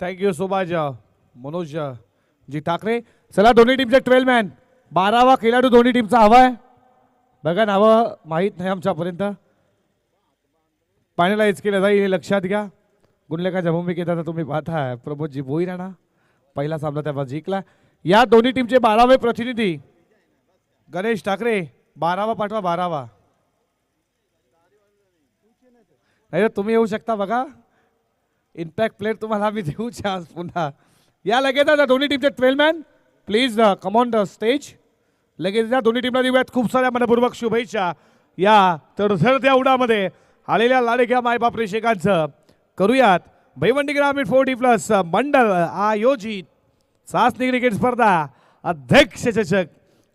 Thank you so much Manoj ji Thackeray. चला दोन्ही टीमचे 12 मॅन 12वा खेळाडू दोन्ही टीमचा हवाय. बघा नावं माहीत नाही आमच्यापर्यंत. फायनलाइज केलं जाईल हे लक्षात घ्या. गुणलेखाच्या भूमिकेत आता तुम्ही पाहताय प्रमोदजी भोईर राणा पहिला सामना त्याला जिंकला. या दोन्ही टीमचे 12वे प्रतिनिधी गणेश ठाकरे. 12वा पाठवा 12वा. नाही तुम्ही येऊ शकता बघा. इम्पॅक्ट प्लेअर तुम्हाला आम्ही देऊ चान्स पुन्हा. या लगेच आता दोन्ही टीमचे 12 man please come on the stage. लगेच या दोन्ही टीमला देऊयात खूप साऱ्या मनपूर्वक शुभेच्छा. या तर त्या उडामध्ये आलेल्या लाडक्या मायबाप प्रेक्षकांचं करूयात भिवंडी ग्रामीण 40+ मंडळ आयोजित चाचणी क्रिकेट स्पर्धा अध्यक्ष चषक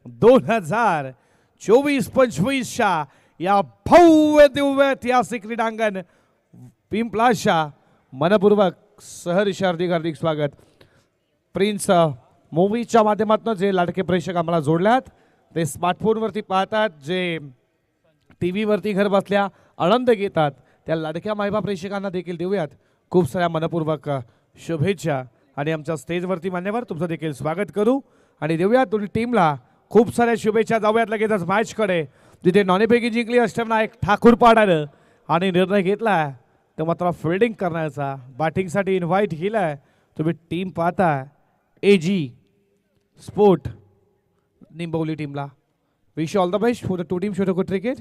2024-25च्या या भव्य दिव्य ऐतिहासिक क्रीडांगण पिंपलाशा मनपूर्वक सहर्ष हार्दिक स्वागत. प्रिन्स मूवीच्या माध्यमातून जे लाडके प्रेक्षक आम्हाला जोडल्यात ते स्मार्टफोनवरती पाहतात, जे टी व्हीवरती घर बसल्या आनंद घेतात त्या लाडक्या मायबाप प्रेक्षकांना देखील देऊयात खूप साऱ्या मनपूर्वक शुभेच्छा. आणि आमच्या स्टेजवरती मान्यवर तुमचं देखील स्वागत करू आणि देऊयात दोन्ही टीमला खूप साऱ्या शुभेच्छा. जाऊयात लगेचच मॅचकडे जिथे नाणेफेकी जिंकली अष्टविनायक ठाकूर पाडानं आणि निर्णय घेतला तर मात्र फिल्डिंग करण्याचा. बॅटिंगसाठी इन्व्हाइट केलाय. तुम्ही टीम पाहता AG स्पोर्ट निंबवली टीमला. Wish all the best for the two team शोटो क्रिकेट.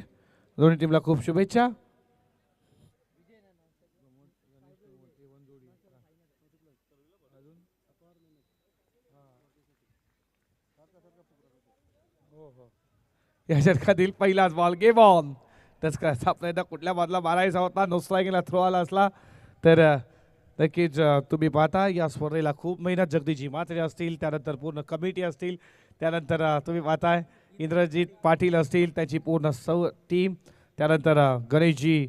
दोन्ही टीमला खूप शुभेच्छा. या षटकातील पहिलाच बॉल गेम ऑन. त्याच करायचा प्रयत्न कुठल्या बॉलला मारायचा होता. नो स्ट्राईकला थ्रो आला असला तर नक्कीच तुम्ही पाहता या स्पर्धेला खूप मेहनत जगदीशजी म्हात्रे असतील, त्यानंतर पूर्ण कमिटी असतील, त्यानंतर तुम्ही पाहताय इंद्रजित पाटील असतील त्याची पूर्ण टीम, त्यानंतर गणेशजी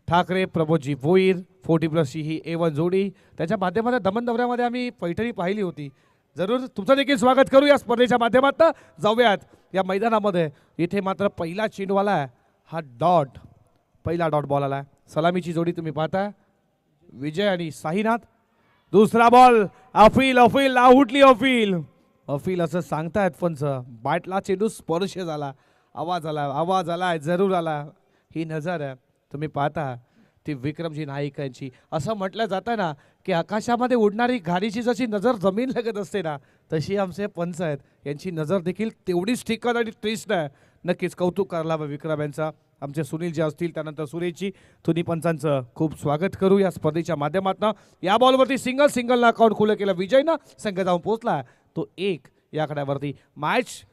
ठाकरे, प्रमोदजी भोईर 40+ ही A1 जोडी. त्याच्या माध्यमातून दमन दौऱ्यामध्ये आम्ही पैठणी पाहिली होती. जरूर तुमचं देखील स्वागत करू या स्पर्धेच्या माध्यमातून. जाऊयात या मैदानामध्ये. इथे मात्र पहिला चेंडूवाला आहे हा डॉट. पहिला डॉट बॉल आला. सलामीची जोडी तुम्ही पाहता विजय आणि साईनाथ. दुसरा बॉल अफील आउटली अफील असं सांगतायत पंच. बॅटला चेंडू स्पर्श झाला. आवाज आला जरूर आला. ही नजर आहे तुम्ही पाहता ती विक्रमजी नाईक यांची. असं म्हटलं जातं ना की आकाशामध्ये उडणारी गाडीची जशी नजर जमीन लगत असते ना तशी आमचे पंच आहेत. यांची नजर देखील तेवढीच ठिकाण आणि ट्रिस्ट आहे. नक्कीच कौतुक करायला हवं विक्रम यांचा. आमचे सुनील जे असतील त्यानंतर सुरेशजी दोन्ही पंचांचं खूप स्वागत करू या स्पर्धेच्या माध्यमातून. या बॉलवरती सिंगलला अकाउंट खुलं केलं विजयनं. संघ जाऊन पोहोचला तो 1 या आकड्यावरती. मॅच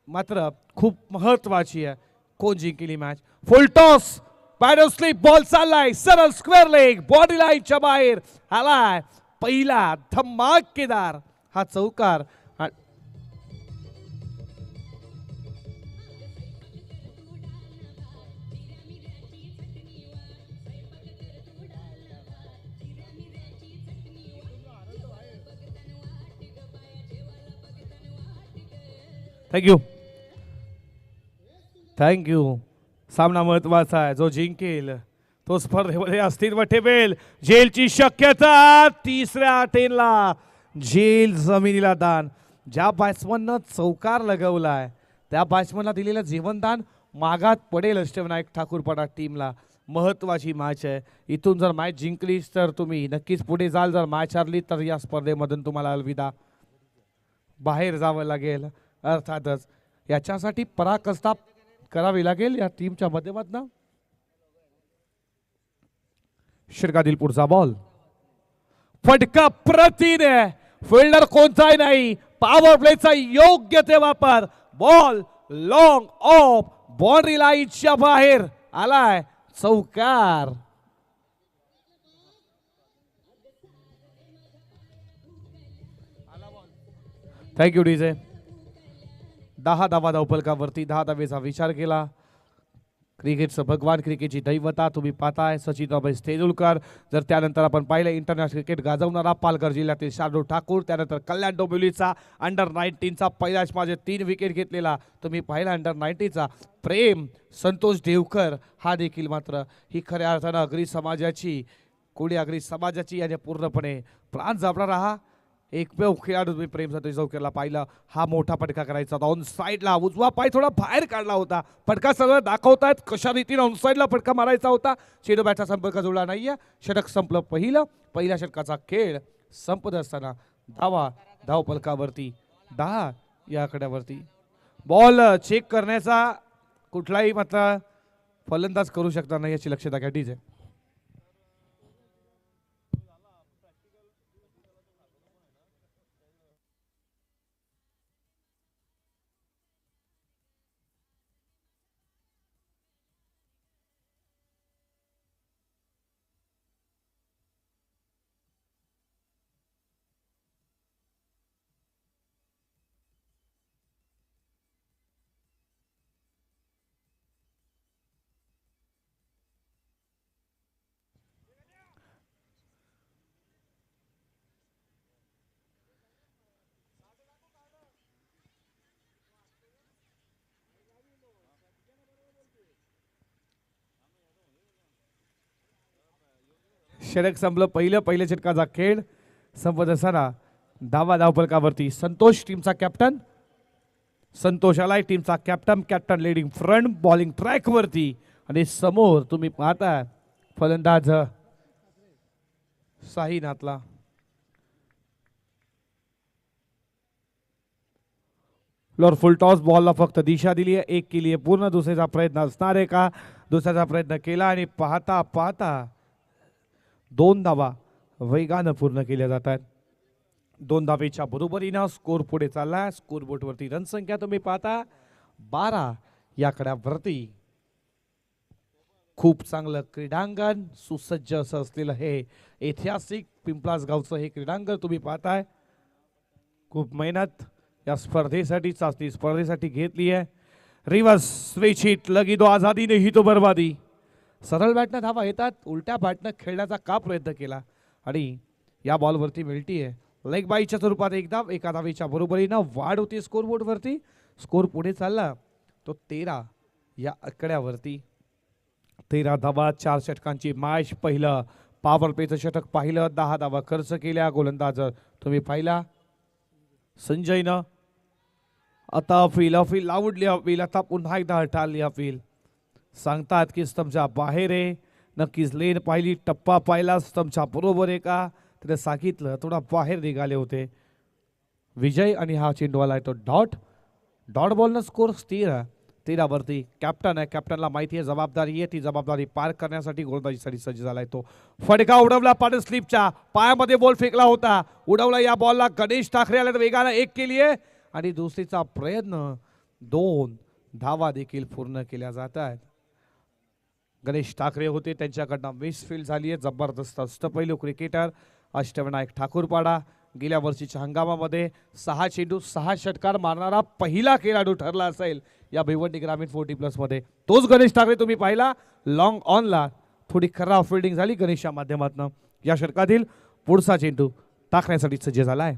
मात्र खूप महत्वाची आहे. कोण जिंकली match. Full toss batter slip ball चाललाय सरळ स्क्वेअर लेग बॉडी लाईनच्या बाहेर आलाय. पहिला धमाकेदार हा चौकार. थँक्यू. सामना महत्वाचा आहे. जो जिंकेल तो स्पर्धेमध्ये अस्तित्व ठेवेल. जेलची शक्यता. तिसऱ्या 10ला जेल जमिनीला दान. ज्या बॅट्समननं चौकार लगवलाय त्या बॅट्समनला दिलेलं जीवनदान मागात पडेल अष्टविनायक ठाकूरपाडा टीमला. महत्वाची मॅच आहे. इथून जर मॅच जिंकलीच तर तुम्ही नक्कीच पुढे जाल. जर मॅच हरली तर या स्पर्धेमधून तुम्हाला अलविदा बाहेर जावं लागेल. अर्थातच याच्यासाठी पराकाष्ठा करावी लागेल या टीमच्या माध्यमातून. शिरकातील पुढचा बॉल फटका प्रतिने. फिल्डर कोणताही नाही. पॉवर प्लेचा योग्य ते वापर. बॉल लॉंग ऑफ बाउंड्री लाईनच्या बाहेर आलाय. चौकार. Thank you DJ. 10 धावा धावफलकावरती 10 धावेचा विचार केला. क्रिकेटचं भगवान, क्रिकेटची दैवता तुम्ही पाहताय सचिन तेंडुलकर. जर त्यानंतर आपण पाहिलं इंटरनॅशनल क्रिकेट गाजवणारा पालघर जिल्ह्यातील शार्दूल ठाकूर, त्यानंतर कल्याण डोंबिवलीचा अंडर-19चा पहिल्याच माझे 3 विकेट घेतलेला तुम्ही पाहिला अंडर-19चा प्रेम संतोष देवकर, हा देखील मात्र ही खऱ्या अर्थानं अग्री समाजाची कोळी अग्री समाजाची याने पूर्णपणे प्राण जपणारा हा एकमेव खेळाडू तुम्ही प्रेम संतोष देवकरला पाहिलं. हा मोठा फटका करायचा होता ऑन साईडला, उजवा पाय थोडा बाहेर काढला होता. फटका सगळं दाखवतायत कशा रीतीने ऑन साईडला फटका मारायचा होता. चेंडू बॅटचा संपर्क जुळला नाहीये. षटक संपलं पहिल्या षटकाचा खेळ संपत असताना धाव फलकावरती 10 या आकड्यावरती बॉल चेक करण्याचा कुठलाही मात्र फलंदाज करू शकता नाही याची लक्षात घ्या. ठीक आहे. षटक संपलं पहिल्या षटकाचा खेळ संपत असताना धावफलकावरती संतोष टीमचा कॅप्टन, संतोष आलाय टीमचा captain leading front bowling track वरती आणि समोर तुम्ही पाहता फलंदाज साईनाथला. फ्लोर फुल टॉस बॉलला फक्त दिशा दिली आहे, एक केली आहे पूर्ण. दुसऱ्याचा प्रयत्न असणार आहे का? दुसऱ्याचा प्रयत्न केला आणि पाहता 2 धावा वेगानं पूर्ण केल्या जातात. 2 धावेच्या बरोबरीनं स्कोर पुढे चालला. स्कोर बोर्डवरती रन संख्या तुम्ही पाहता 12 या आकड्यावरती. खूप चांगलं क्रीडांगण सुसज्ज असं असलेलं हे ऐतिहासिक पिंपलास गावचं हे क्रीडांगण तुम्ही पाहताय. खूप मेहनत या स्पर्धेसाठी चाचणी स्पर्धेसाठी घेतली आहे. रिवर्स स्विच हिट लगी दो आझादी नाही तो बर्बादी. सरळ बॅटनं धावा येतात, उलट्या बॅटनं खेळण्याचा का प्रयत्न केला आणि या बॉलवरती मिळतीये लेग बाईच्या स्वरूपात एका धावेच्या बरोबरीनं वाढ होती स्कोर बोर्डवरती. स्कोर पुढे चालला तो 13 या आकड्यावरती. 13 धावा 4 षटकांची मॅच. पहिलं पॉवर प्लेचं षटक पाहिलं, 10 धावा खर्च केल्या. गोलंदाज तुम्ही पाहिला संजयनं. आता अपील आवडली अपील, आता पुन्हा एकदा हटाळली अपील. सांगतात की स्तंभच्या बाहेर आहे. नक्कीच लेन पाहिली, टप्पा पाहिला, स्तंभच्या बरोबर आहे का? त्याने सांगितलं थोडा बाहेर निघाले होते. विजय आणि हा चेंडूवाला आहे तो डॉट बॉलनं स्कोर स्थिर 13 वरती. कॅप्टन आहे, कॅप्टनला माहिती आहे जबाबदारी आहे, ती जबाबदारी पार करण्यासाठी गोलंदाजीसाठी सज्ज झालाय तो. फटका उडवला पाड स्लिपच्या पायामध्ये बॉल फेकला होता, उडवला. या बॉलला गणेश ठाकरे आले वेगानं 1 केली आहे आणि दुसरीचा प्रयत्न 2 धावा देखील पूर्ण केल्या जात आहेत. गणेश ठाकरे होते, त्यांच्याकडनं मिसफील्ड झाली आहे. जबरदस्त अष्टपैलू क्रिकेटर अष्टविनायक ठाकूरपाडा गेल्या वर्षीच्या हंगामामध्ये 6 चेंडू 6 षटकार मारणारा पहिला खेळाडू ठरला असेल या भिवंडी ग्रामीण 40+ मध्ये. तोच गणेश ठाकरे तुम्ही पाहिला. लॉंग ऑनला थोडी खराब फिल्डिंग झाली गणेशच्या माध्यमातून. या षटकातील पुढचा चेंडू टाकण्यासाठी सज्ज झालाय.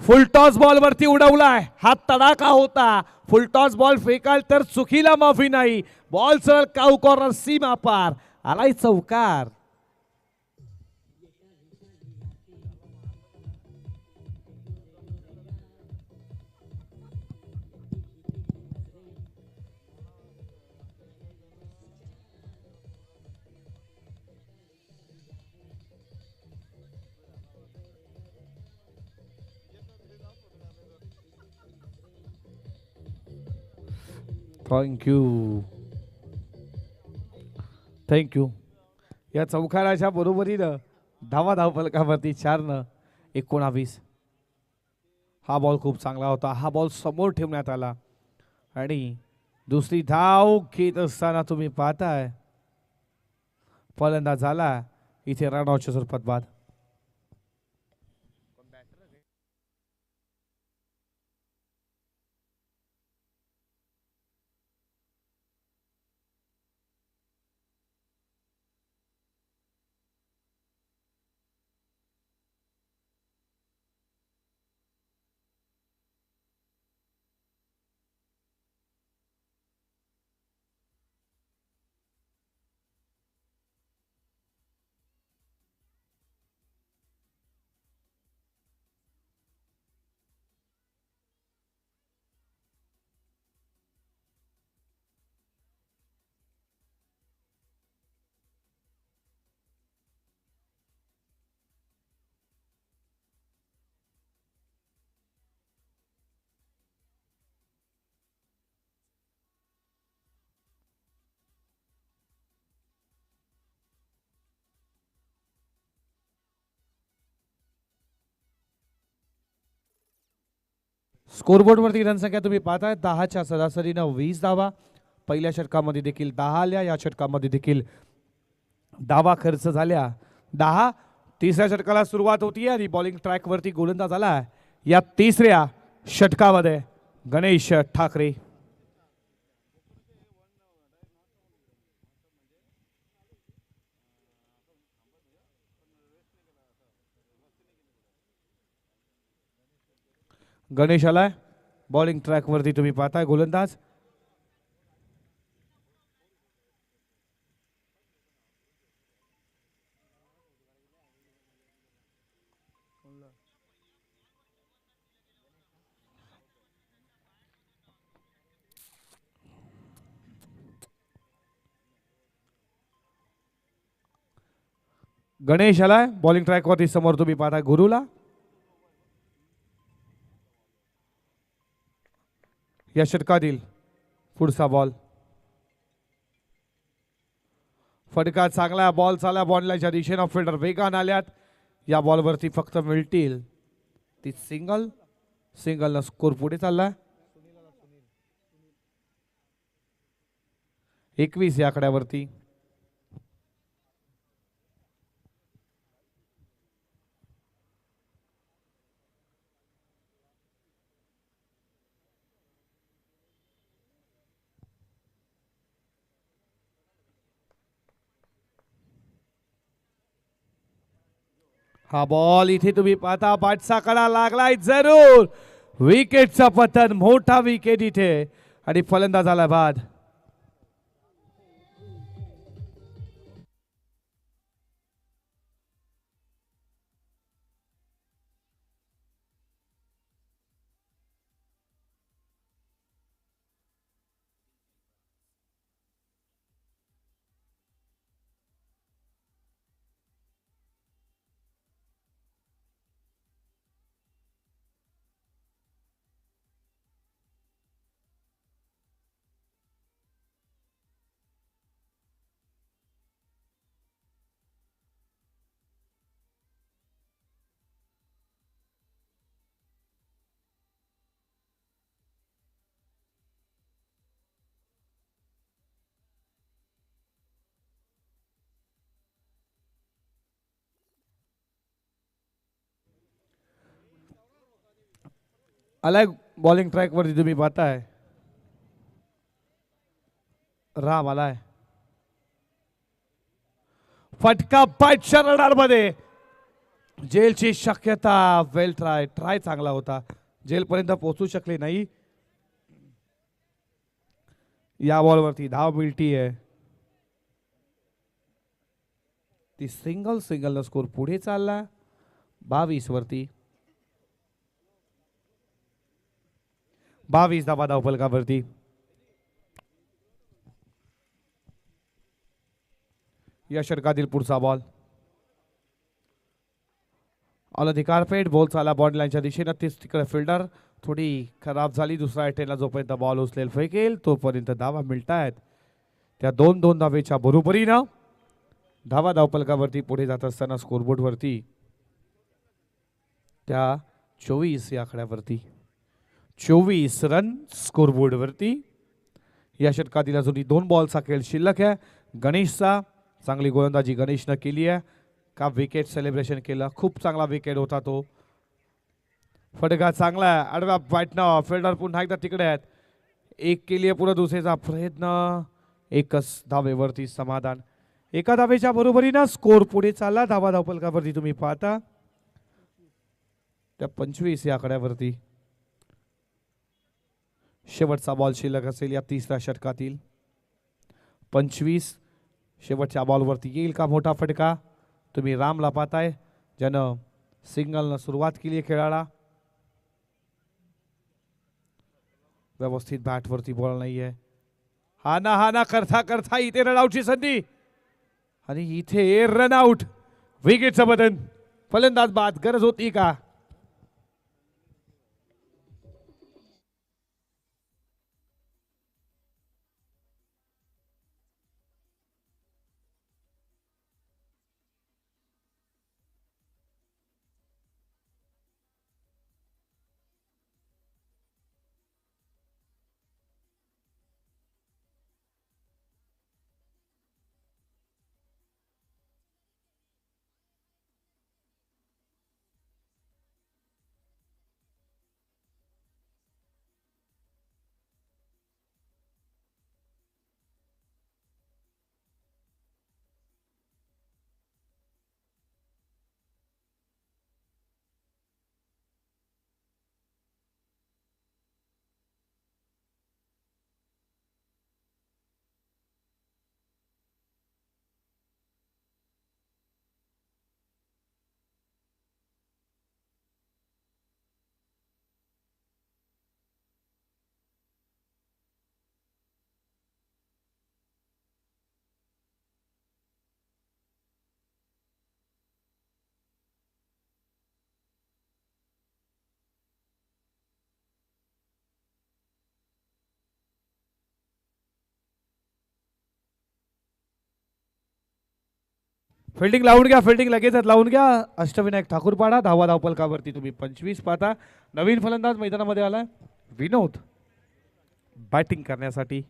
फुल टॉस बॉल वरती उडवलाय, हा तडाखा होता. फुल टॉस बॉल फेकाल तर चुकीला माफी नाही. बॉल सरळ काऊ कॉर्नर सीमा पार आलाय चौकार. थँक्यू. या चौकाराच्या बरोबरीनं धाव फलकावरती 4/19. हा बॉल खूप चांगला होता. हा बॉल समोर ठेवण्यात आला आणि दुसरी धाव घेत असताना तुम्ही पाहताय फलंदाज झाला इथे रनआउटच्या स्वरूपात बाद. स्कोरबोर्डवरती रनसंख्या तुम्ही पाहताय 10च्या सरासरीनं 20 धावा. पहिल्या षटकामध्ये देखील 10 आल्या, या षटकामध्ये देखील धावा खर्च झाल्या 10. तिसऱ्या षटकाला सुरुवात होती आणि बॉलिंग ट्रॅकवरती गोलंदाज आला या तिसऱ्या षटकामध्ये गणेश ठाकरे. गणेश आलाय बॉलिंग ट्रॅकवरती तुम्ही पाहताय गोलंदाज. गणेश आलाय बॉलिंग ट्रॅकवरती. समोर तुम्ही पाहताय गुरुला. या षटकातील पुढचा बॉल. फटका चांगला बॉल चालला बॉलच्या दिशेनं. फिल्डर वेगान आल्यात. या बॉलवरती फक्त मिळतील ती सिंगल. सिंगल स्कोर पुढे चालला 21 या आकड्यावरती. हा बॉल इथे तुम्ही पाहता पाठचा कडा लागलाय जरूर. विकेटचा पतन, मोठा विकेट इथे आणि फलंदाजाला बाद. आलाय बॉलिंग ट्रॅक वरती तुम्ही पाहताय राम आलाय. फटका पाठच्या रडार मध्ये. जेलची शक्यता. वेल ट्राय. ट्राय चांगला होता. जेलपर्यंत पोहोचू शकले नाही. या बॉलवरती धाव मिळती आहे ती सिंगल. सिंगल स्कोर पुढे चालला 22 वरती. 22 धावा धावफलकावरती. या षटकातील पुढचा बॉल. ऑल अधिकारपेठ. बॉल चाला बॉन्ड लाईनच्या दिशेनं. तीच तिकडे फिल्डर थोडी खराब झाली. दुसरा अटेला जोपर्यंत बॉल उचलेल फेकेल तोपर्यंत धावा मिळतायत. त्या 2-2 धावेच्या बरोबरीनं धावा धावफलकावरती पुढे जात असताना स्कोरबोर्ड वरती त्या 24 या आकड्यावरती 24 रन स्कोरबोर्ड वरती. या षटकातील अजूनही 2 बॉलचा खेळ शिल्लक आहे. गणेशचा चांगली गोलंदाजी गणेशनं केली आहे. का विकेट सेलिब्रेशन केलं. खूप चांगला विकेट होता तो. फटका चांगला आहे. आडव्या बॅटनं फिल्डर पुन्हा एकदा तिकडे आहेत. एक केली पुढे दुसऱ्याचा प्रयत्न. एकच धावेवरती समाधान. एका धावेच्या बरोबरीनं स्कोर पुढे चालला. धावा धावफलकावरती तुम्ही पाहता त्या 25 या आकड्यावरती. शेवटचा बॉल शिल्लक असेल या तिसऱ्या षटकातील. 25 शेवटच्या बॉलवरती येईल का मोठा फटका. तुम्ही रामला पाहताय ज्यानं सिंगलनं सुरुवात केली खेळाला. व्यवस्थित बॅटवरती बॉल नाहीये. हाना हाना करता करता इथे रनआउटची संधी आणि इथे रनआउट. विकेटचं बदन. फलंदाज बाद. गरज होती का. फिल्डिंग लावून घ्या, फिल्डिंग लगेचच लावून घ्या. अष्टविनायक ठाकूरपाडा धावा धावपलकावरती तुम्ही 25 पाहता. नवीन फलंदाज मैदानामध्ये आलाय विनोद बॅटिंग करण्यासाठी.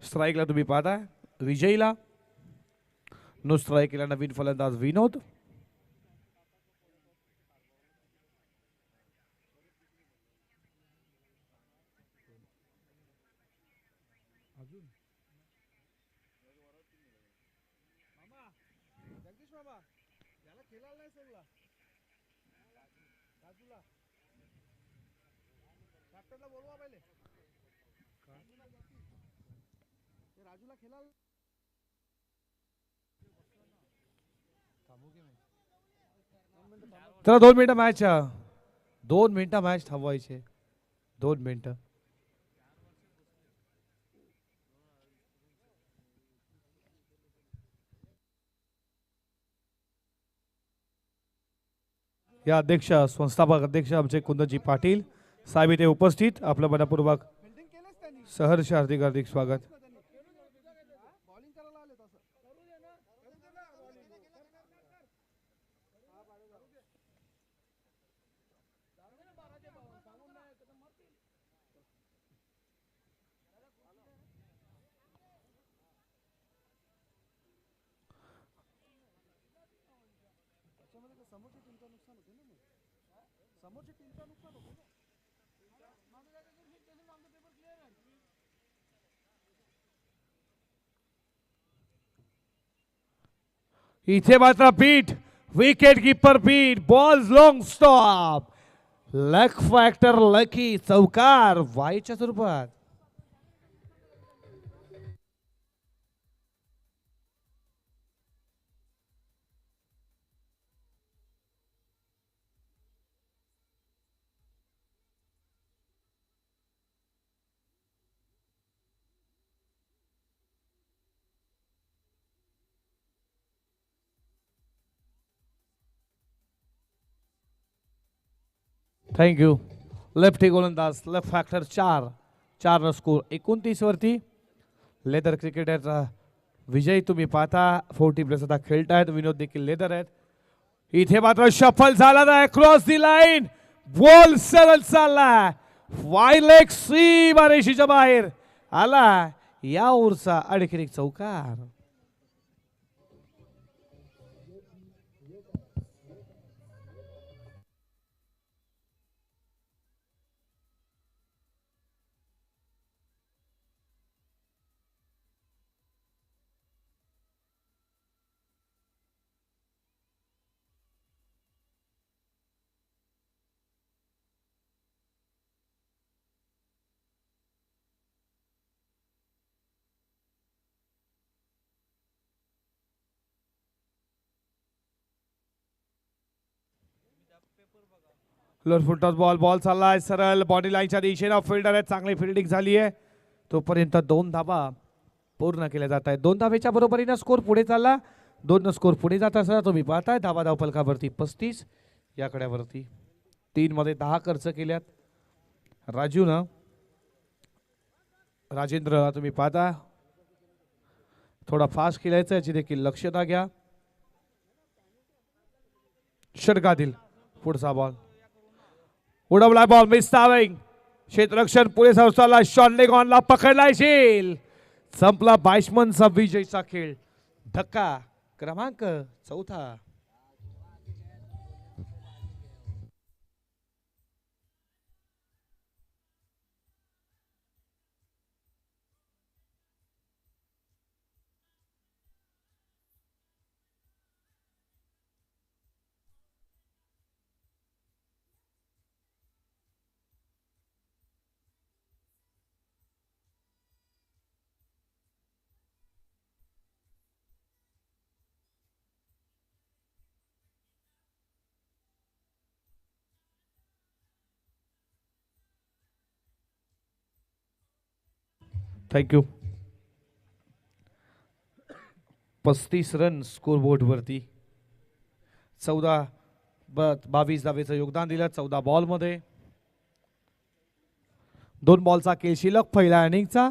स्ट्राईकला तुम्ही पाहताय विजयला, नो स्ट्राईकला नवीन फलंदाज विनोद. चला 2 मिनिटं मॅच, 2 मिनिटं मॅच थांबवायचे, 2 मिनिटं. या अध्यक्ष संस्थापक अध्यक्ष आमचे कुंदनजी पाटील साहेब इथे उपस्थित, आपलं मनपूर्वक सहर्ष हार्दिक हार्दिक स्वागत. इथे मात्र beat, wicket keeper beat, ball long stop, luck factor lucky चौकार वाईच्या स्वरूपात. थँक्यू. लेफ्टी गोलंदाज लेफ्ट फॅक्टर 4 न स्कोर 29 वरती. लेदर क्रिकेटरचा विजय तुम्ही पाहता. 40 प्लस आता खेळतायत. विनोद देखील लेदर आहेत. इथे मात्र शफल झाला नाही, क्रॉस दी लाईन, बॉल सरळ चालला, वाईड लेग सीमा रेषेच्या बाहेर आला. या ओव्हरचा आणखी एक चौकार. लोअर फुटटॉस बॉल, बॉल चाललाय सरळ बॉडी लाईनच्या दिशेने. फिल्डर आहे, चांगली फिल्डिंग झाली आहे. तोपर्यंत 2 धाबा पूर्ण केल्या जात आहेत. 2 धाब्याच्या बरोबरीनं स्कोर पुढे चालला. 2 स्कोर पुढे जात असताना तुम्ही पाहताय धावा धावपलकावरती 35 या कड्यावरती. 3 मध्ये 10 खर्च केल्यात राजूनं. राजेंद्र तुम्ही पाहता थोडा फास्ट खेळायचं, याची देखील लक्षता घ्या. षटकातील पुढचा बॉल उडवला, बॉल मिस धाविंग. क्षेत्ररक्षण पुढे संस्थाला शॉर्लेगॉनला पकडलायशील. संपला बॅट्समनचा विजयचा खेळ. धक्का क्रमांक 4. थँक्यू. 35 रन स्कोर बोर्ड वरती. 22 धावेचं योगदान दिलं 14 बॉल मध्ये. 2 बॉलचा खेळ शिल्लक पहिल्या इनिंगचा.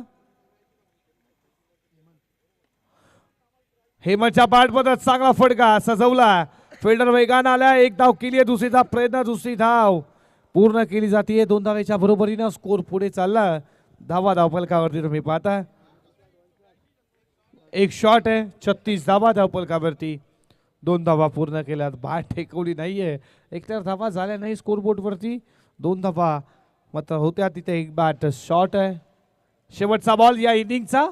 हेमंतच्या बॅटमध्ये चांगला फटका सजवला. फिल्डर वेगानं आला. एक धाव केली आहे. दुसरीचा प्रयत्न. दुसरी धाव पूर्ण केली जाते. 2 धावेच्या बरोबरीनं स्कोर पुढे चालला. धावपलकावरती तुम्ही पाहता एक शॉट आहे. 36 धावा धावपलकावरती. 2 धावा पूर्ण केल्यात. बॅट टेकवली नाहीये. एकतर धावा झाल्या नाही स्कोरबोर्ड वरती. 2 धावा मात्र होत्या तिथे. एक बॅट शॉट आहे. शेवटचा बॉल या इनिंगचा.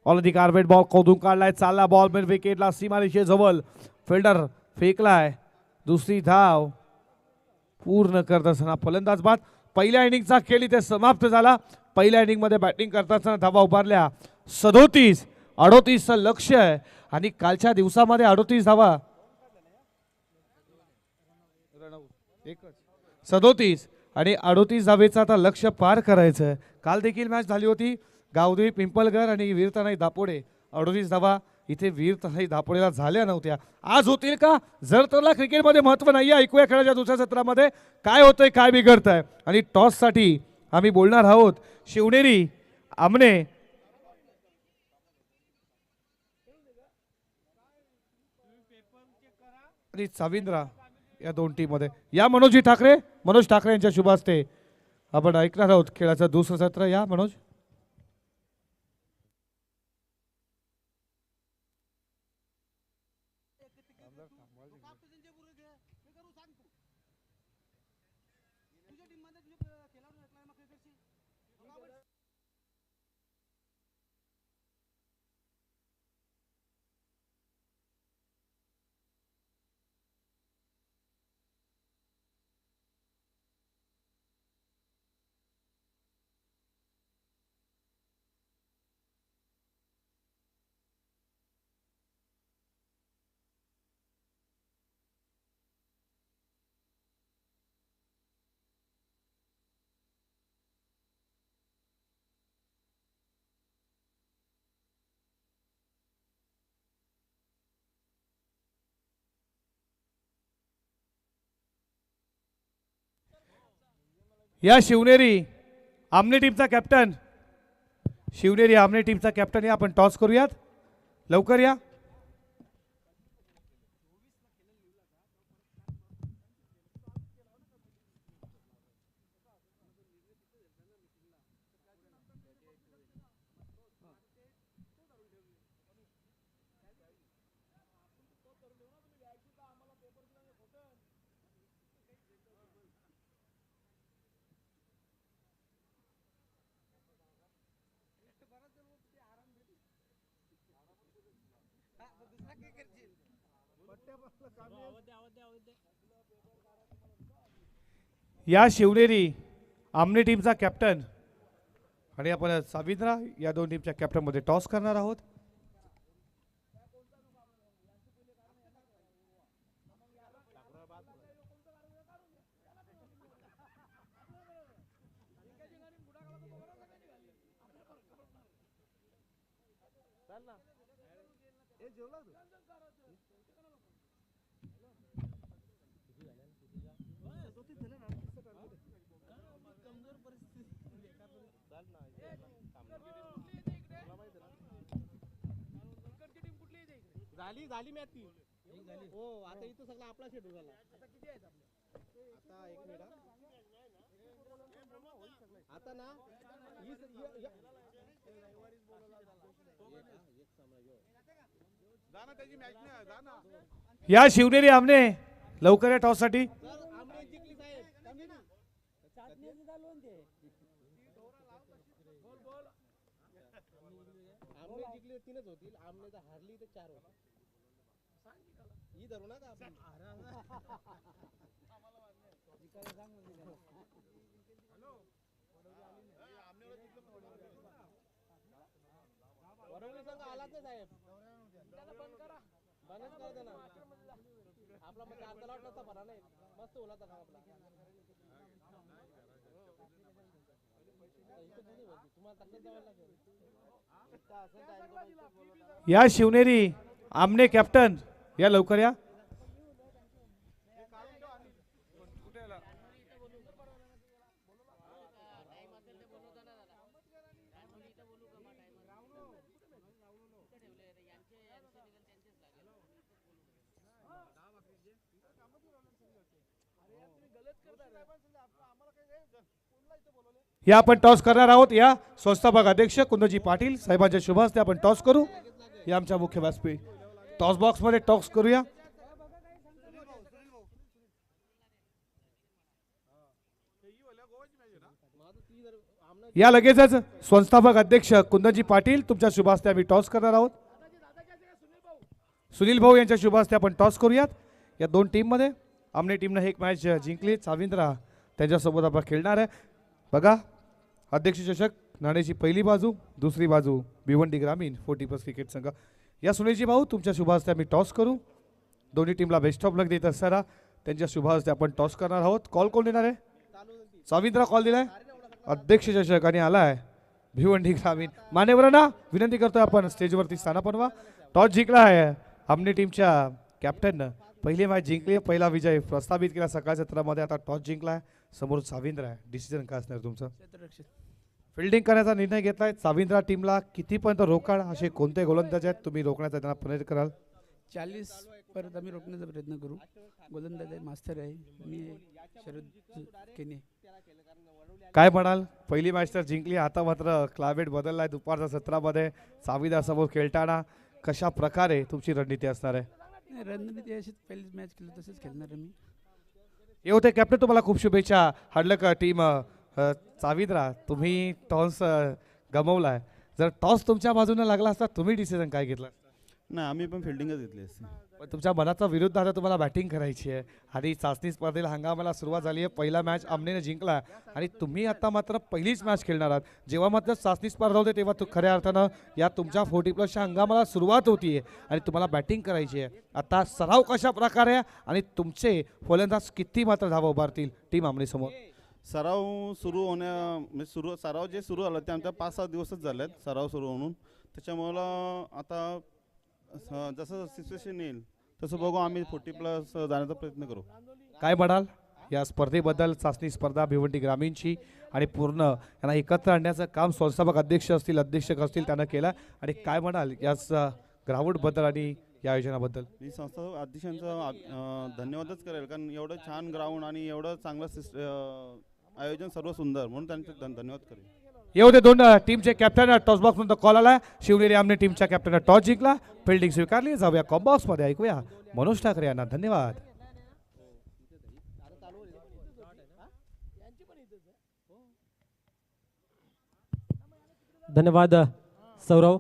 ऑलरेडी कार्पेट बॉल खोदून काढलाय. चालला बॉल मिड विकेटला सीमारेषे जवळ. फिल्डर फेकलाय. दुसरी धाव पूर्ण करत असताना फलंदाज बाद. पहिल्या इनिंगचा खेळ इथे समाप्त झाला. पहिल्या इनिंग मध्ये बॅटिंग करत असताना धावा उभारल्या 37. लक्ष आहे आणि कालच्या दिवसामध्ये 38 धावा 37 आणि 38 धावेचं आता लक्ष पार करायचं. काल देखील मॅच झाली होती. गावदेवी पिंपलगर आणि वीरतानाई दापोडे. 38 धावा इथे वीरतानाई दापोडेला झाल्या नव्हत्या. आज होतील का? जर तरला क्रिकेटमध्ये महत्व नाही. ऐकूया खेळाच्या दुसऱ्या सत्रामध्ये काय होतंय काय बिघडतंय. आणि टॉस साठी आम्ही बोलणार आहोत. शिवनेरी आमने आणि साविंद्रा या 2 टीम मध्ये. या मनोज ठाकरे यांच्या शुभ हस्ते आपण ऐकणार आहोत खेळाचं दुसरं सत्र. या मनोज. या शिवनेरी आमने टीमचा कॅप्टन या आपण टॉस करूयात. लवकर या. या शिवनेरी आमने टीमचा कॅप्टन आणि आपण साविंद्रा या 2 टीमच्या कॅप्टन मध्ये टॉस करणार आहोत. झाली मॅच ती. हो आता इथं सगळं आपला शेड्यूल झाला. आता किती आहेत आपले? आता 1 मिनिट. आता ना या शिवनेरी आमने लवकर या टॉस साठी. आमने जिंकली साहेब. आमने जिंकली 3च होतील. आमने तर हारली तर 4 होतील. ही धरू नका आपण. वरवली संघ आलाच नाही साहेब. बंद करा. बंदच करा त्यांना. आपला म्हणजे अर्धा लॉट नसता भरा नाही. मस्त होला तर आपला. तुम्हाला तक्रार द्यावं लागेल. या शिवनेरी आमने कॅप्टन या लवकर या. या आपण टॉस करणार आहोत. या संस्थापक अध्यक्ष कुंदजी पाटील साहेबांच्या शुभ हस्ते आपण टॉस करू. या आमच्या मुख्य व्यासपीठ टॉस बॉक्स मध्ये टॉस करूया. या लगेचच संस्थापक अध्यक्ष कुंदजी पाटील तुमच्या शुभ हस्ते आम्ही टॉस करणार आहोत. सुनील भाऊ यांच्या शुभ हस्ते आपण टॉस करूयात. या दोन टीम मध्ये आमने टीमने एक मॅच जिंकली. साविंद्रा त्यांच्यासोबत आपण खेळणार आहे. बघा अध्यक्ष चषक नाण्याची पहिली बाजू, दुसरी बाजू भिवंडी ग्रामीण 40+ क्रिकेट संघ. या सुनीलजी भाऊ तुमच्या शुभ हस्ते आम्ही टॉस करू. दोन्ही टीमला बेस्ट ऑफ लक देत असताना त्यांच्या शुभ हस्ते आपण टॉस करणार आहोत. कॉल कोण देणार आहे? साविंद्रा कॉल दिलाय. अध्यक्ष चषक आणि आलाय भिवंडी ग्रामीण. मान्यवरांना विनंती करतोय आपण स्टेजवरती स्थान बनवा. टॉस जिंकला आहे आमने टीमच्या कॅप्टन. पहिली मॅच जिंकली, पहिला विजय प्रस्थापित केला सकाळच्या सत्रामध्ये. आता टॉस जिंकलाय, समोर साविंद्रा आहे. डिसिजन काय असणार तुमचं? फिल्डिंग करण्याचा निर्णय घेतलाय. साविंद्रा टीमला कितीपर्यंत रोकाल असे कोणते गोलंदाज आहेत तुम्ही रोखण्याचा त्यांना प्रयत्न कराल? 40 पर्यंत आम्ही रोखण्याचा प्रयत्न करू. गोलंदाज आहे, मास्तर आहे, मी शरद केने. काय म्हणाल? पहिली मॅच तर जिंकली, आता मात्र क्लायमेट बदललाय दुपारच्या सत्रामध्ये. साविंद्रा समोर खेळताना कशा प्रकारे तुमची रणनीती असणार आहे? रणनीती अशीच पहिलीच मॅच केली तसेच खेळणार आहे मी. हे होते कॅप्टन, तुम्हाला खूप शुभेच्छा. हाडलक टीम साविंद्रा तुम्ही टॉस गमवलाय. जर टॉस तुमच्या बाजूने लागला असता तुम्ही डिसिजन काय घेतला? नाही, आम्ही पण फिल्डिंगच घेतली असते. पण तुमच्या मनाचा विरुद्ध आता तुम्हाला बॅटिंग करायची आहे आणि चाचणी स्पर्धेला हंगामाला सुरुवात झाली आहे. पहिला मॅच आमनेने जिंकला आणि तुम्ही आता मात्र पहिलीच मॅच खेळणार आहात. जेव्हा मात्र चाचणी स्पर्धा होते तेव्हा खऱ्या अर्थानं या तुमच्या 40+च्या हंगामाला सुरुवात होतीये आणि तुम्हाला बॅटिंग करायची आहे. आता सराव कशा प्रकारे आणि तुमचे फलंदाज किती मात्र धावा उभारतील टीम आमने समोर? सराव सुरू म्हणजे सराव जे सुरू झालं ते आमच्या 5-7 दिवसच झालेत सराव सुरू होऊन. त्याच्यामुळं आता जसं सिच्युएशन येईल तसं बघू, आम्ही 40+ जाण्याचा प्रयत्न करू. काय म्हणाल या स्पर्धेबद्दल? चाचणी स्पर्धा भिवंडी ग्रामीणची आणि पूर्ण यांना एकत्र आणण्याचं काम संस्थापक अध्यक्षक असतील त्यानं केलं. आणि काय म्हणाल याच ग्राउंडबद्दल आणि या आयोजनाबद्दल? मी संस्था अध्यक्षांचा धन्यवादच करेल, कारण एवढं छान ग्राउंड आणि एवढं चांगलं आयोजन सर्व सुंदर, म्हणून त्यांचे धन्यवाद करेल. ये होते दोन टीमचे कॅप्टन. टॉस बॉक्स नंतर कॉल आला. शिवनेरी आमने टीमच्या कॅप्टन टॉस जिंकला, फिल्डिंग स्वीकारली. जाऊया कॉम्बॉक्स मध्ये, ऐकूया मनोज ठाकरे यांना. धन्यवाद. धन्यवाद सौरव.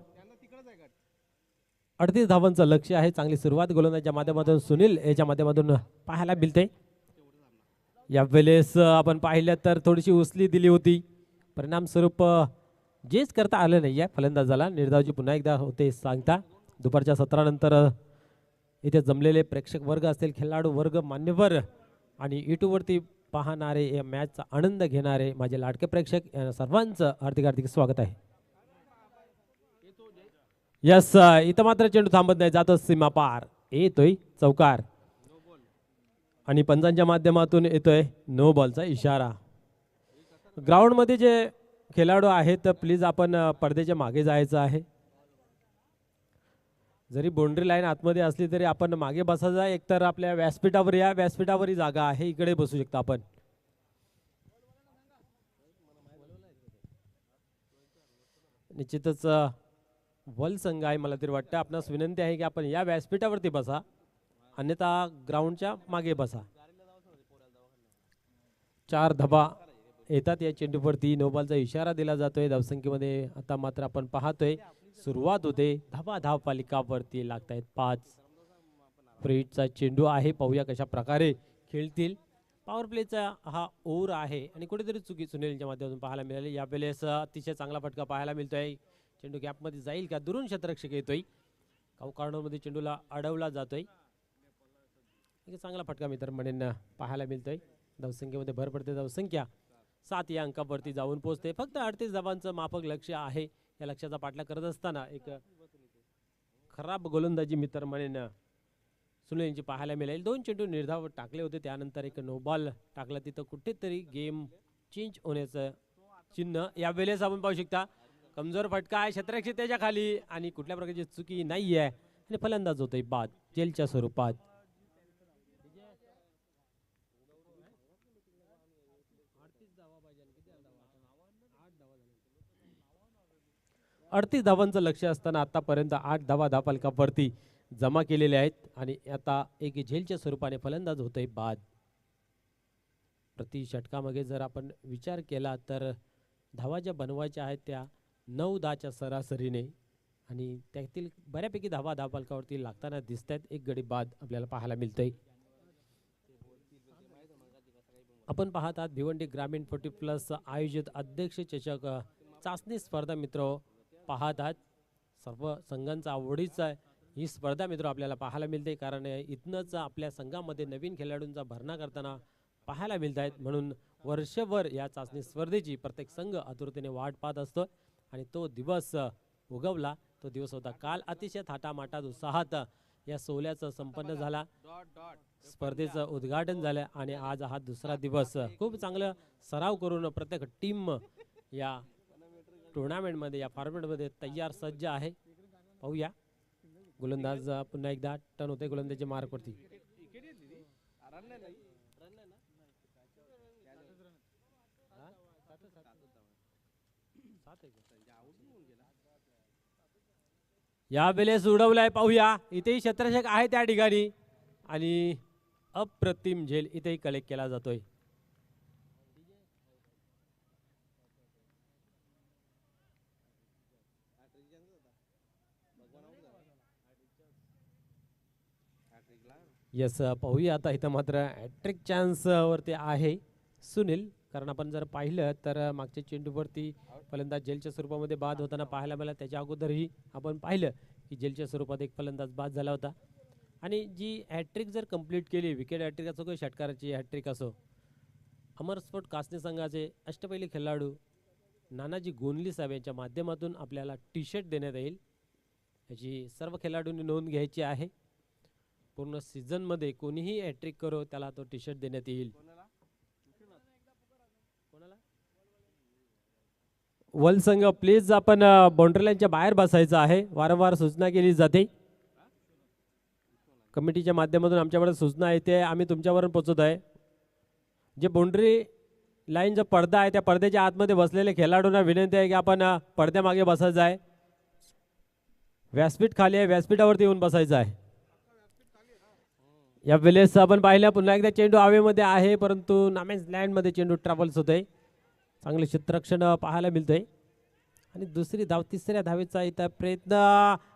38 धावांचं लक्ष्य आहे. चांगली सुरुवात गोलंदाजीच्या माध्यमातून सुनील याच्या माध्यमातून पाहायला मिळते. यावेळेस आपण पाहिलं तर थोडीशी उसली दिली होती, परिणाम स्वरूप जेच करता आलं नाही आहे फलंदाजाला. निर्धावाची पुन्हा एकदा होते सांगता. दुपारच्या सत्रानंतर इथे जमलेले प्रेक्षक वर्ग असतील, खेळाडू वर्ग, मान्यवर आणि यूट्यूबवरती पाहणारे, या मॅचचा आनंद घेणारे माझे लाडके प्रेक्षक यांना सर्वांचं हार्दिक हार्दिक स्वागत आहे. यस, इथं मात्र चेंडू थांबत नाही, जातो सीमा पार, येतोय चौकार आणि पंचांच्या माध्यमातून येतोय नो बॉलचा इशारा. ग्राउंडमध्ये जे खेळाडू आहेत प्लीज आपण पडद्याच्या मागे जायचं आहे. जरी बाउंड्री लाईन आतमध्ये असली तरी आपण मागे बसायचं. एकतर आपल्या व्यासपीठावर या, व्यासपीठावरही जागा आहे, इकडे बसू शकता आपण. निश्चितच वल संघ आहे मला तरी वाटतं. आपणास विनंती आहे की आपण या व्यासपीठावरती बसा, अन्यथा ग्राउंडच्या मागे बसा. 4 धावा येतात या चेंडूवरती. नो बॉलचा इशारा दिला जातोय धावसंख्येमध्ये. आता मात्र आपण पाहतोय सुरुवात होते. धावपालिकावरती लागतायत 5. फ्रीटचा चेंडू आहे, पाहूया कशा प्रकारे खेळतील. पॉवर प्लेचा हा ओव्हर आहे आणि कुठेतरी चुकी सुनीलच्या माध्यमातून पाहायला मिळाली. यावेळेस अतिशय चांगला फटका पाहायला मिळतोय. चेंडू गॅपमध्ये जाईल का? दुरून क्षेत्ररक्षक येतोय. काऊ कॉर्नरमध्ये चेंडूला अडवला जातोय. एक चांगला फटका मित्र म्हणेन पाहायला मिळतोय. धावसंख्येमध्ये भर पडते. धावसंख्या 7 या अंकावरती जाऊन पोहोचते. फक्त 38 धावांचं माफक लक्ष्य आहे. या लक्ष्याचा पाठलाग करत असताना एक खराब गोलंदाजी मित्र म्हणेन सुनील यांची पाहायला मिळेल. 2 चेंडू निर्धाव टाकले होते, त्यानंतर एक नो बॉल टाकला. तिथं कुठेतरी गेम चेंज होण्याचं चिन्ह यावेळेस आपण पाहू शकता. कमजोर फटका आहे, क्षेत्ररक्षक त्याच्या खाली आणि कुठल्या प्रकारची चुकी नाही आहे आणि फलंदाज होतोय बाद जेलच्या स्वरूपात. 38 धावांचं लक्ष असताना आतापर्यंत 8 धावा धावफलकावरती जमा केलेले आहेत आणि आता एक झेलच्या स्वरूपाने फलंदाज होतोय बाद. प्रति षटकामागे जर आपण विचार केला तर धावा ज्या बनवायच्या आहेत त्या 9-10च्या सरासरीने आणि त्यातील बऱ्यापैकी धावा धावफलकावरती लागताना दिसत आहेत. एक गडी बाद आपल्याला पाहायला मिळतंय. आपण पाहत आहात भिवंडी ग्रामीण 40+ आयोजित अध्यक्ष चषक चाचणी स्पर्धा मित्र पाहत आहात. सर्व संघांचा आवडीचा ही स्पर्धा मित्र आपल्याला पाहायला मिळते कारण इथनंच आपल्या संघामध्ये नवीन खेळाडूंचा भरणा करताना पाहायला मिळत आहेत. म्हणून वर्षभर या चाचणी स्पर्धेची प्रत्येक संघ आतुरतेने वाट पाहत असतो आणि तो दिवस उगवला. तो दिवस होता काल. अतिशय थाटामाटात उत्साहात या सोहळ्याचं संपन्न झाला. स्पर्धेचं उद्घाटन झालं आणि आज हा दुसरा दिवस. खूप चांगलं सराव करून प्रत्येक टीम या टुर्नामेंटमध्ये या फॉर्मॅटमध्ये तयार सज्ज आहे. पाहूया गोलंदाज पुन्हा एकदा टर्न होते गोलंदाजी मार्कवरती. या वेळेस उडवलाय. पाहूया इथेही क्षेत्ररक्षक आहे त्या ठिकाणी आणि अप्रतिम झेल इथेही कलेक्ट केला जातोय. यस पाहूया आता इथं मात्र हॅट्रिक चान्स वरती आहे सुनील. कारण आपण जर पाहिलं तर मागच्या चेंडूवरती फलंदाज जेलच्या स्वरूपामध्ये बाद होताना पाहायला मिळाला. त्याच्या अगोदरही आपण पाहिलं की जेलच्या स्वरूपात एक फलंदाज बाद झाला होता. आणि जी हॅट्रिक जर कंप्लीट केली विकेट हॅट्रिक असो किंवा षटकाराची हॅट्रिक असो, अमर स्पोर्ट कासने संघाचे अष्टपैलू खेळाडू नानाजी गोंदली साहेब यांच्या माध्यमातून आपल्याला टी शर्ट देण्यात येईल. याची सर्व खेळाडूंनी नोंद घ्यायची आहे. पूर्ण सीझनमध्ये कोणीही हॅट्रिक करो त्याला तो टी शर्ट देण्यात येईल. वल संघ प्लीज आपण बाउंड्री लाईनच्या बाहेर बसायचं आहे. वारंवार सूचना केली जाते. कमिटीच्या माध्यमातून आमच्याकडे सूचना येते. आम्ही तुमच्यावर पोहोचत आहे. जे बाउंड्री लाईनचा पडदा आहे त्या पडद्याच्या आतमध्ये बसलेले खेळाडूंना विनंती आहे की आपण पडद्यामागे बसायचं आहे. व्यासपीठ खाली आहे, व्यासपीठावरती येऊन बसायचं आहे. या वेळेस आपण पाहिलं पुन्हा एकदा चेंडू हवेमध्ये आहे परंतु नामेन्स लँडमध्ये चेंडू ट्रॅव्हल्स होतोय. चांगले क्षेत्ररक्षण पाहायला मिळतंय आणि दुसरी धाव तिसऱ्या धावेचा इथं प्रयत्न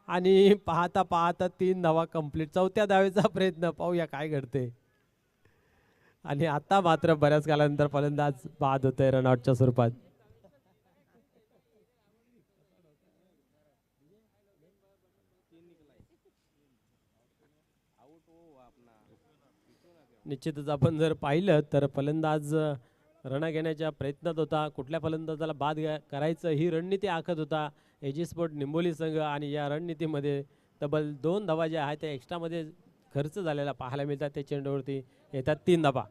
आणि पाहता पाहता 3 धावा कंप्लीट. चौथ्या धावेचा प्रयत्न. पाहूया काय घडते. आणि आता मात्र बऱ्याच कालानंतर फलंदाज बाद होतोय रनआउटच्या स्वरूपात. निश्चितच आपण जर पाहिलं तर फलंदाज रणा घेण्याच्या प्रयत्नात होता. कुठल्या फलंदाजाला बाद करायचं ही रणनीती आखत होता एजी स्पोर्ट निंबोली संघ. आणि या रणनीतीमध्ये तब्बल 2 धावा ज्या आहेत त्या एक्स्ट्रामध्ये खर्च झालेला पाहायला मिळतात. त्या चेंडूवरती येतात 3 धावा.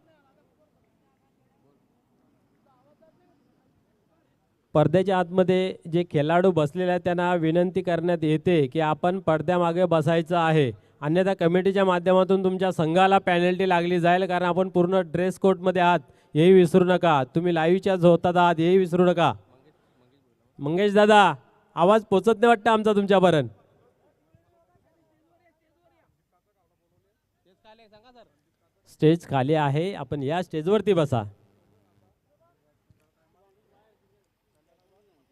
पडद्याच्या आतमध्ये जे खेळाडू बसलेले आहेत त्यांना विनंती करण्यात येते की आपण पडद्यामागे बसायचं आहे. अन्यथा कमिटीच्या माध्यमातून तुमच्या संघाला पेनल्टी लागली जाईल. कारण आपण पूर्ण ड्रेस कोडमध्ये आहात हेही विसरू नका. तुम्ही लाईव्हच्याच होतात आहात हेही विसरू नका. मंगेश दादा आवाज पोचत नाही वाटतं आमचा तुमच्यापर्यंत. स्टेज खाली आहे, आपण या स्टेजवरती बसा.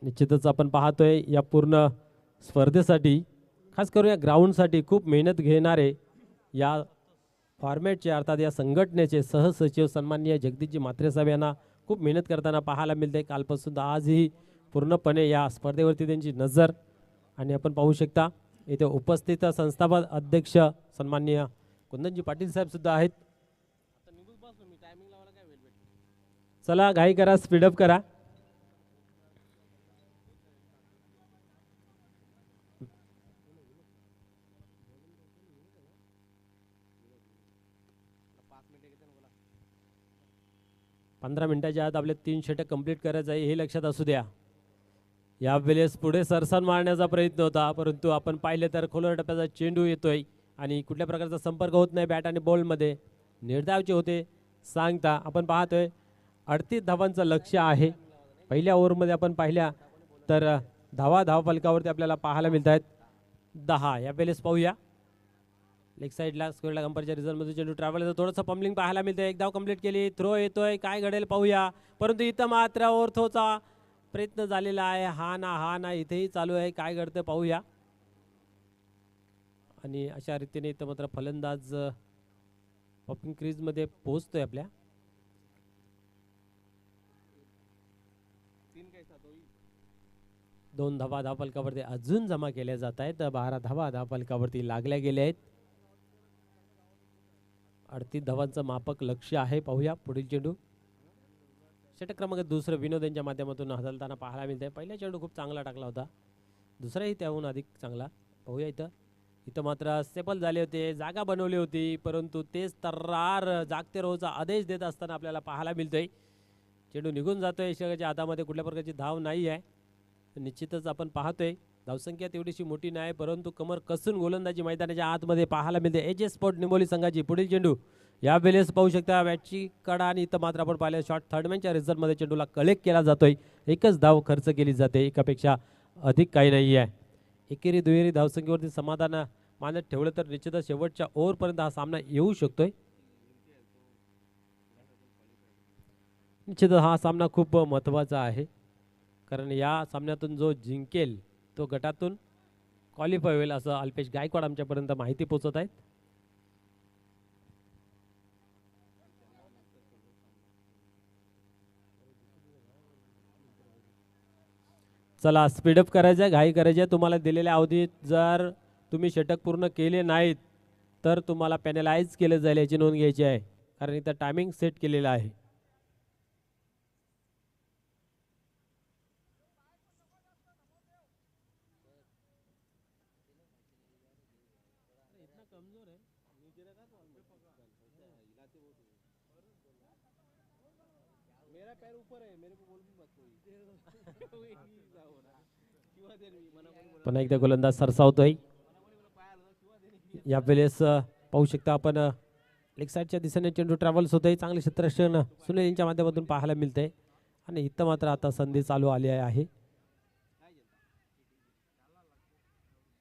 निश्चितच आपण पाहतोय या पूर्ण स्पर्धेसाठी खास करून या ग्राउंडसाठी खूप मेहनत घेणारे या फॉर्मॅटचे अर्थात या संघटनेचे सहसचिव सन्माननीय जगदीशजी म्हात्रे साहेब यांना खूप मेहनत करताना पाहायला मिळते. कालपासून आजही पूर्णपणे या स्पर्धेवरती त्यांची नजर. आणि आपण पाहू शकता इथे उपस्थित संस्थापक अध्यक्ष सन्माननीय कुंदनजी पाटील साहेब सुद्धा आहेत. चला घाई करा, स्पीडअप करा. पंधरा मिनिटाच्या आत आपले 3 षटक कंप्लीट करायचं आहे हे लक्षात असू द्या. या वेळेस पुढे सरसन मारण्याचा प्रयत्न होता परंतु आपण पाहिलं तर खोलवर टप्प्याचा चेंडू येतोय आणि कुठल्या प्रकारचा संपर्क होत नाही बॅट आणि बॉलमध्ये. निर्धावचे होते सांगता. आपण पाहतोय 38 धावांचं लक्ष्य आहे. पहिल्या ओव्हरमध्ये आपण पाहिल्या तर धावा फलकावरती आपल्याला पाहायला मिळत आहेत 10. या वेळेस पाहूया लेग साईडला स्क्वेअरला कंपरच्या रिझल्टमध्ये चेंडू ट्रॅव्हल थोडंसं पंबलिंग पाहायला मिळतं. एक धाव कंप्लीट केली, थ्रो येतोय, काय घडेल पाहूया. परंतु इथं मात्र ओर्थोचा प्रयत्न झालेला आहे. हा ना इथेही चालू आहे, काय घडतं पाहूया. आणि अशा रीतीने इथं मात्र फलंदाज पॉपिंग क्रीजमध्ये पोहोचतोय आपल्या. दोन धावा धावफलकावरती अजून जमा केल्या जात आहेत. 12 धावा धावफलकावरती लागल्या गेल्या आहेत. 38 धावांचं मापक लक्ष आहे. पाहूया पुढील चेंडू. षटक क्रमांक दुसरं विनोद यांच्या माध्यमातून हदलताना पाहायला मिळतंय. पहिला चेंडू खूप चांगला टाकला होता, दुसराही त्याहून अधिक चांगला. पाहूया इथं मात्र स्टेपल झाले होते, जागा बनवली होती, परंतु तेच तर्रार जागते रोचा आदेश देत असताना आपल्याला पाहायला मिळतोय. चेंडू निघून जातोय, यशकाच्या हातामध्ये कुठल्या प्रकारची धाव नाही आहे. निश्चितच आपण पाहतोय धावसंख्या तेवढीशी मोठी नाही, परंतु कमर कसून गोलंदाजी मैदानाच्या आतमध्ये पाहायला मिळते एजे स्पोर्ट निंबोली संघाची. पुढील चेंडू या वेळेस पाहू शकता बॅटची कडा आणि इथं मात्र आपण पाहिलं शॉर्ट थर्डमॅनच्या रिझल्टमध्ये चेंडूला कलेक्ट केला जातोय. एकच धाव खर्च केली जाते, एकापेक्षा अधिक काही नाही आहे. एकेरी दुहेरी धावसंख्येवरती समाधान मानत ठेवलं तर निश्चितच शेवटच्या ओव्हरपर्यंत हा सामना येऊ शकतोय. निश्चितच हा सामना खूप महत्त्वाचा आहे, कारण या सामन्यातून जो जिंकेल तो गटातून क्वालिफाय होईल असं अल्पेश गायकवाड आमच्यापर्यंत माहिती पोहोचत आहेत. चला स्पीडअप करायचं, घाई करायचं. तुम्हाला दिलेल्या अवधीत जर तुम्ही षटक पूर्ण केले नाहीत तर तुम्हाला पॅनलाइज केलं जाईल याची नोंद घ्यायची आहे, कारण इथं टायमिंग सेट केलेलं आहे. मेरा पैर ऊपर है, मेरे को बोल भी मत कोई पुन्हा एकदा गोलंदाज सरसावतोय. या वेळेस पाहू शकता आपण लेग साईडच्या दिशेने चेंडू ट्रॅव्हल्स होतोय. चांगले क्षेत्ररक्षण सुनील यांच्या माध्यमातून पाहायला मिळतंय. आणि इथं मात्र आता संधी चालू आली आहे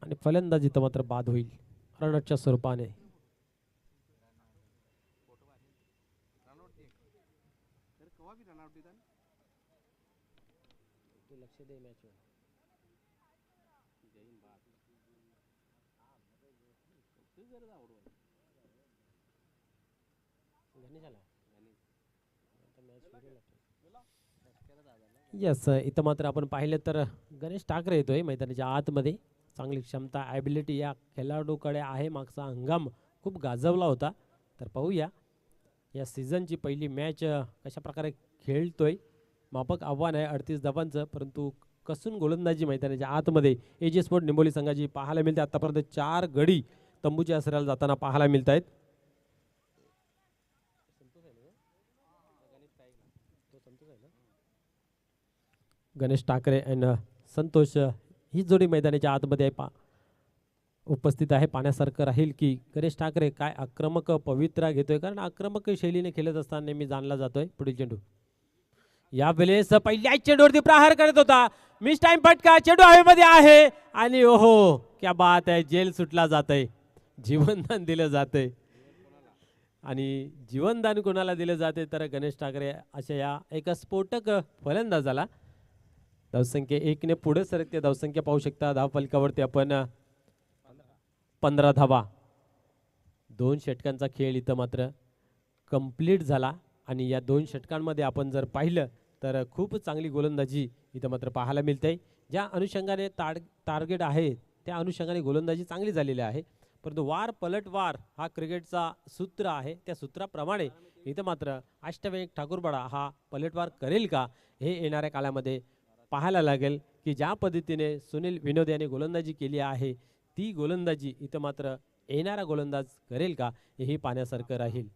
आणि फलंदाज इथं मात्र बाद होईल रनआउटच्या स्वरूपाने. यस, इथं मात्र आपण पाहिलं तर गणेश ठाकरे येतोय मैदानाच्या आतमध्ये. चांगली क्षमता ॲबिलिटी या खेळाडूकडे आहे. मागचा हंगाम खूप गाजवला होता. तर पाहूया या सीझनची पहिली मॅच कशा प्रकारे खेळतोय. मापक आव्हान आहे 38 धावांचं, परंतु कसून गोलंदाजी मैदानाच्या आतमध्ये एजे स्पोर्ट निंबोली संघाची पाहायला मिळते. आतापर्यंत 4 गडी तंबूच्या आसऱ्याला जाताना पाहायला मिळत आहेत. गणेश ठाकरे अँड संतोष ही जोडी मैदानाच्या आतमध्ये उपस्थित आहे. पाहण्यासारखं राहील की गणेश ठाकरे काय आक्रमक पवित्रा घेतोय, कारण आक्रमक शैलीने खेळत असताना नेहमी जाणला जातोय. पुढील चेंडू या वेळेस पहिल्या चेंडूवरती प्रहार करत होता, मिस टाइम फटका, चेंडू हवेमध्ये आहे आणि ओहो क्या बात आहे, जेल सुटला जातंय, जीवनदान दिलं जातंय. आणि जीवनदान कोणाला दिलं जाते तर गणेश ठाकरे अशा या एका स्फोटक फलंदाजाला. धावसंख्या 1 ने पुढे सरकते. धावसंख्या पाहू शकता धाव फलकावरती आपण 15 धावा. 2 षटकांचा खेळ इथं मात्र कंप्लीट झाला आणि या 2 षटकांमध्ये आपण जर पाहिलं तर खूप चांगली गोलंदाजी इथं मात्र पाहायला मिळते. ज्या अनुषंगाने टार्गेट आहे त्या अनुषंगाने गोलंदाजी चांगली झालेली आहे, परंतु वार पलटवार हा क्रिकेटचा सूत्र आहे. त्या सूत्राप्रमाणे इथं मात्र अष्टविनायक ठाकूरवाडा हा पलटवार करेल का हे येणाऱ्या काळामध्ये पाहायला लागेल, की ज्या पद्धतीने सुनील विनोद यांनी गोलंदाजी केली आहे ती गोलंदाजी इथं मात्र येणारा गोलंदाज करेल का हेही पाहण्यासारखं राहील.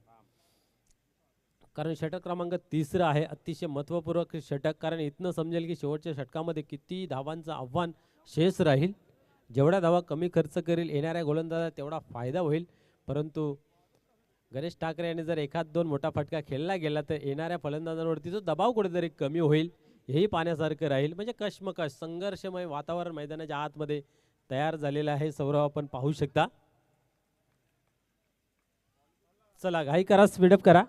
कारण षटक क्रमांक 3 आहे, अतिशय महत्त्वपूर्ण षटक. कारण इथनं समजेल की शेवटच्या षटकामध्ये किती धावांचं आव्हान शेष राहील. जेवढ्या धावा कमी खर्च करेल येणाऱ्या गोलंदाजाला तेवढा फायदा होईल. परंतु गणेश ठाकरे यांनी जर 1-2 मोठा फटका खेळला गेला तर येणाऱ्या फलंदाजांवरती जो दबाव कुठेतरी कमी होईल. हेही पाहण्यासारखं राहील. म्हणजे कश्मकश संघर्षमय वातावरण मैदानाच्या आतमध्ये तयार झालेलं आहे. सौरव आपण पाहू शकता. चला घाई करा, स्पीडअप करा.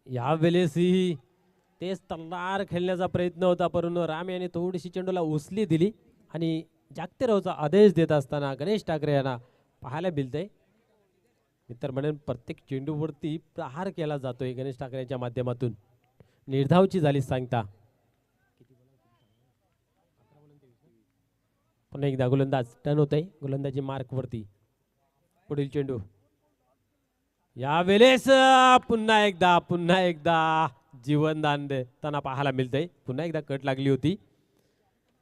यावेळेसही तेच तल्लार खेळण्याचा प्रयत्न होता, परंतु राम यांनी थोडीशी चेंडूला उचली दिली आणि जागते राहूचा आदेश देत असताना गणेश ठाकरे यांना पाहायला मिळतंय. मित्र म्हणून प्रत्येक चेंडूवरती प्रहार केला जातोय गणेश ठाकरेंच्या माध्यमातून. निर्धावची झाली सांगता. पुन्हा एकदा गोलंदाज टर्न होत आहे. गोलंदाजी मार्क वरती. पुढील चेंडू यावेळेस पुन्हा एकदा जीवनदान देताना पाहायला मिळतंय. पुन्हा एकदा कट लागली होती.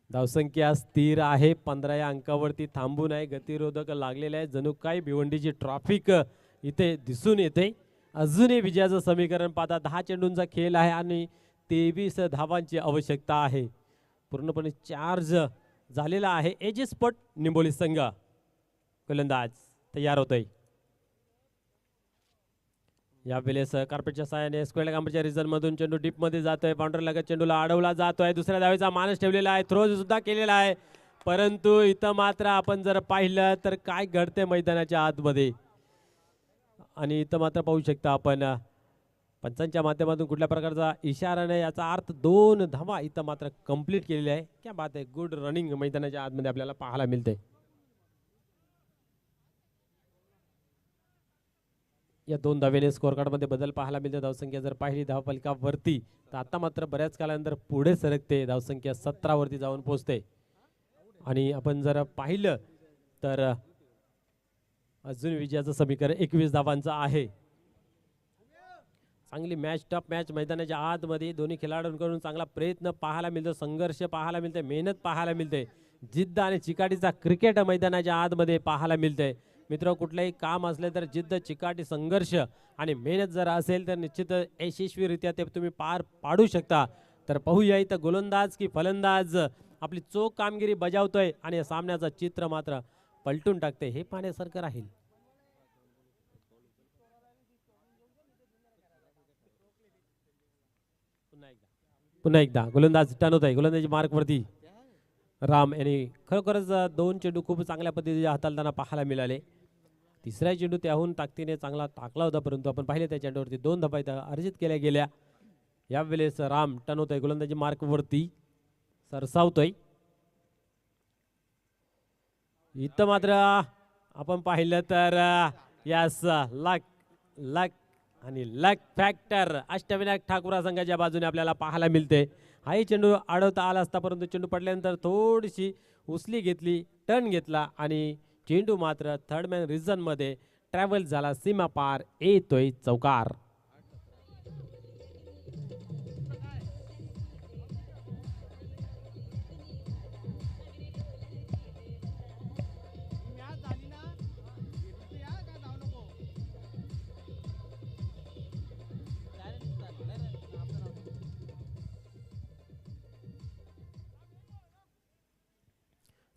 धावसंख्या स्थिर आहे 15 या अंकावरती थांबून आहे. गतिरोधक लागलेले आहे. जणू काही भिवंडीची ट्रॉफिक इथे दिसून येते. अजूनही विजयाचं समीकरण पाहता 10 चेंडूंचा खेळ आहे आणि 23 धावांची आवश्यकता आहे. पूर्णपणे चार्ज झालेला आहे एजी स्पॉट निंबोली संघ. गोलंदाज तयार होतोय. यावेळेस कार्पेटच्या साहाय्याने स्क्वेअर कांबच्या रिझन मधून चेंडू डीप मध्ये जातोय. बाउंड्री लगत चेंडूला अडवला जातोय. दुसऱ्या धावेचा मानस ठेवलेला आहे. थ्रो सुद्धा केलेला आहे. परंतु इथं मात्र आपण जर पाहिलं तर काय घडते मैदानाच्या आतमध्ये आणि इथं मात्र पाहू शकता आपण पंचांच्या माध्यमातून कुठल्या प्रकारचा इशारा नाही. याचा अर्थ 2 धावा इथं मात्र कंप्लीट केलेल्या आहे. क्या बात आहे. गुड रनिंग मैदानाच्या आतमध्ये आपल्याला पाहायला मिळते. या 2 धावेने स्कोअर कार्डमध्ये बदल पाहायला मिळते. धावसंख्या जर पाहिली धावफलका वरती तर आता मात्र बऱ्याच काळानंतर पुढे सरकते. धावसंख्या 17 वरती जाऊन पोहोचते आणि आपण जर पाहिलं तर अजून विजयाचं समीकरण 21 धावांचं आहे. चांगली मॅच, टफ मॅच मैदानाच्या आतमध्ये दोन्ही खेळाडूंकडून चांगला प्रयत्न पाहायला मिळतो. संघर्ष पाहायला मिळते. मेहनत पाहायला मिळते. जिद्द आणि चिकाटीचा क्रिकेट मैदानाच्या आतमध्ये पाहायला मिळते. मित्र, कुठलंही काम असले तर जिद्द, चिकाटी, संघर्ष आणि मेहनत जर असेल तर निश्चित यशस्वीरित्या ते तुम्ही पार पाडू शकता. तर पाहूया इथं गोलंदाज की फलंदाज आपली चोख कामगिरी बजावतोय आणि या सामन्याचं चित्र मात्र पलटून टाकते. हे पाहण्यासारखं राहील. पुन्हा एकदा गोलंदाज टर्न होत आहे. गोलंदाजी मार्क वरती राम यांनी खरोखरच 2 चेंडू खूप चांगल्या पद्धतीने हाताळताना पाहायला मिळाले. तिसरा चेंडू त्याहून ताकदीने चांगला टाकला होता, परंतु आपण पाहिले त्या चेंडूवरती 2 धावा इथं अर्जित केल्या गेल्या. यावेळेस राम टर्न होत आहे. गोलंदाजी मार्क वरती सरसावतोय. इथं मात्र आपण पाहिलं तर यास लक आणि लक फॅक्टर अष्टविनायक ठाकूर संघाच्या बाजूने आपल्याला पाहायला मिळते. हाही चेंडू अडवता आला असता, परंतु चेंडू पडल्यानंतर थोडीशी उचली घेतली, टर्न घेतला आणि चेंडू मात्र थर्ड मॅन रिझन मध्ये ट्रॅव्हल झाला. सीमा पार येतोय चौकार.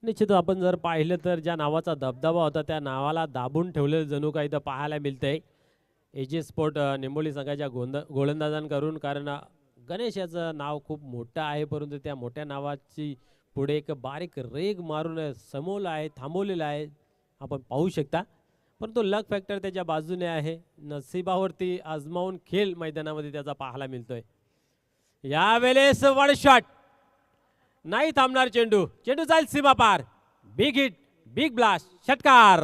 निश्चित आपण जर पाहिलं तर ज्या नावाचा दबदबा होता त्या नावाला दाबून ठेवलेलं जणू काही इथं पाहायला मिळतंय एजी स्पोर्ट निंबोली संघाच्या गोलंदाजांकडून. कारण गणेश याचं नाव खूप मोठं आहे, परंतु त्या मोठ्या नावाची पुढे एक बारीक रेग मारून समोरला आहे, थांबवलेला आहे आपण पाहू शकता. परंतु लक फॅक्टर त्याच्या बाजूने आहे. नशिबावरती आजमावून खेळ मैदानामध्ये त्याचा पाहायला मिळतोय. यावेळेस वन शॉट, नाही थांबणार चेंडू. चेंडू जाईल सीमा पार. बिग हिट, बिग ब्लास्ट, षटकार.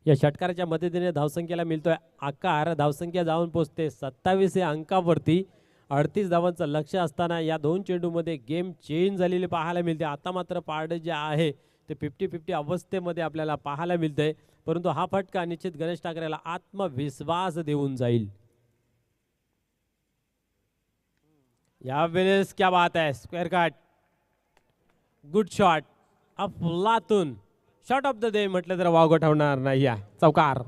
या षटकाराच्या मदतीने धावसंख्येला मिळतोय आकार. धावसंख्या जाऊन पोहोचते 27 या अंकावरती. 38 धावांचं लक्ष असताना या 2 चेंडूमध्ये गेम चेंज झालेली पाहायला मिळते. आता मात्र पारडे जे आहे ते 50-50 अवस्थेमध्ये आपल्याला पाहायला मिळतंय. परंतु हा फटका निश्चित गणेश ठाकरेला आत्मविश्वास देऊन जाईल. यावेळेस क्या बात आहे, स्क्वेअर कट, गुड शॉट, अफलातून शॉट ऑफ द डे म्हटलं तर वाव ठेवणार नाही आहे. चौकार.